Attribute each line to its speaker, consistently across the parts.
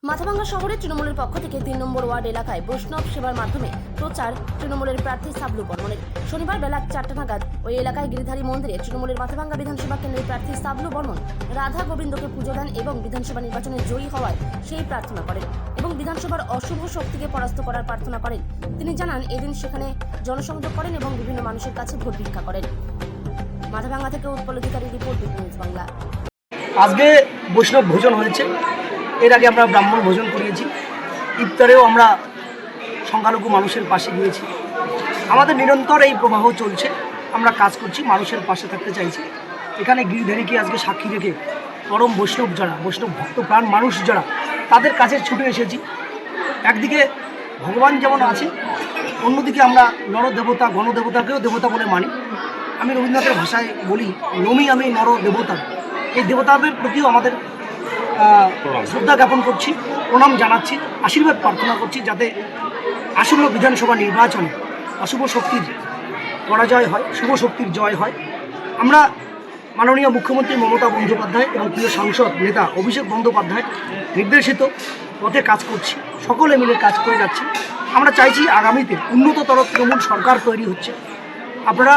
Speaker 1: মাথাভাঙ্গা শহরে তৃণমূলের পক্ষ থেকে ৩ নম্বর ওয়ার্ড এলাকায় বৈষ্ণব সেবার মাধ্যমে প্রচার তৃণমূলের প্রার্থী সাবলু বর্মনের। শনিবার বেলা ৪টা নাগাদ ওই এলাকায় গিরিধারী মন্দিরে তৃণমূলের মাথাভাঙ্গা বিধানসভা কেন্দ্রের প্রার্থী সাবলু বর্মন রাধা গোবিন্দকে পুজো দেন এবং বিধানসভা নির্বাচনে জয়ী হওয়ায় সেই প্রার্থনা করেন এবং বিধানসভার অশুভ শক্তিকে পরাস্ত করার প্রার্থনা করেন। তিনি জানান এদিন সেখানে জনসংযোগ করেন এবং বিভিন্ন মানুষের কাছে ভোট ভিক্ষা করেন। মাথাভাঙ্গা থেকে উৎপল অধিকারী রিপোর্ট, বিগ নিউজ বাংলা।
Speaker 2: আজকে বৈষ্ণব ভোজন হয়েছে, এর আগে আমরা ব্রাহ্মণ ভোজন করিয়েছি, ইফতারেও আমরা সংখ্যালঘু মানুষের পাশে গিয়েছি। আমাদের নিরন্তর এই প্রবাহ চলছে, আমরা কাজ করছি, মানুষের পাশে থাকতে চাইছি। এখানে গিরিধারীকে আজকে সাক্ষী রেখে পরম বৈষ্ণব যারা, বৈষ্ণব ভক্ত প্রাণ মানুষ যারা, তাদের কাছে ছুটে এসেছি। একদিকে ভগবান যেমন আছে, অন্যদিকে আমরা নরদেবতা গণদেবতাকেও দেবতা বলে মানি। আমি রবীন্দ্রনাথের ভাষায় বলি, নমি আমি নর দেবতা। এই দেবতাদের প্রতিও আমাদের শ্রদ্ধা জ্ঞাপন করছি, প্রণাম জানাচ্ছি, আশীর্বাদ প্রার্থনা করছি যাতে আসন্ন বিধানসভা নির্বাচনে অশুভ শক্তির পরাজয় হয়, শুভ শক্তির জয় হয়। আমরা মাননীয় মুখ্যমন্ত্রী মমতা বন্দ্যোপাধ্যায় এবং প্রিয় সাংসদ নেতা অভিষেক বন্দ্যোপাধ্যায় নির্দেশিত পথে কাজ করছি, সকলে মিলে কাজ করে যাচ্ছি। আমরা চাইছি আগামীতে উন্নততর তৃণমূল সরকার তৈরি হচ্ছে। আপনারা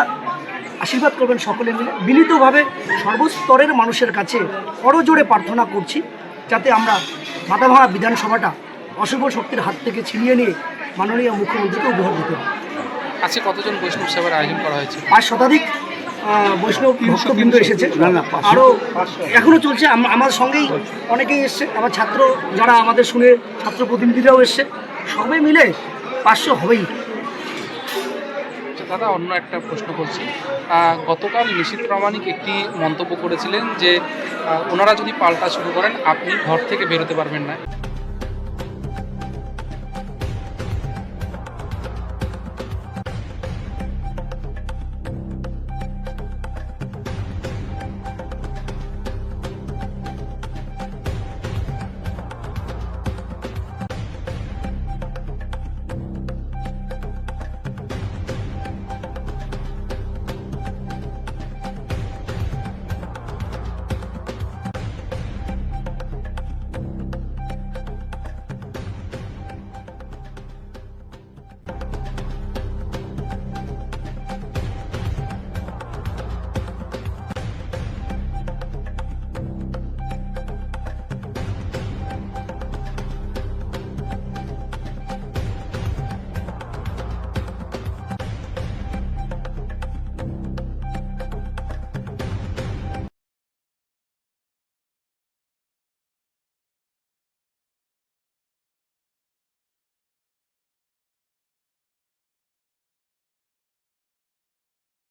Speaker 2: আশীর্বাদ করবেন সকলে মিলে। বিনীতভাবে সর্বস্তরের মানুষের কাছে করজোড়ে প্রার্থনা করছি যাতে আমরা মাথাভাঙ্গা বিধানসভাটা অশুভ শক্তির হাত থেকে ছিনিয়ে নিয়ে মাননীয় মুখ্যমন্ত্রীকে উপহার দিতে হবে।
Speaker 3: আজকে কতজন বৈষ্ণব সেবার আয়োজন করা হয়েছে?
Speaker 2: 5 শতাধিক বৈষ্ণব ভক্তবৃন্দ এসেছে, আরও এখনও চলছে। আমার সঙ্গেই অনেকেই এসছে, আমার ছাত্র যারা আমাদের শুনে ছাত্র প্রতিনিধিরাও এসছে, সবাই মিলে 500 হবেই।
Speaker 3: দাদা, অন্য একটা প্রশ্ন করছি। গতকাল নিশীথ প্রামাণিক একটি মন্তব্য করেছিলেন যে ওনারা যদি পাল্টা শুরু করেন আপনি ঘর থেকে বেরোতে পারবেন না।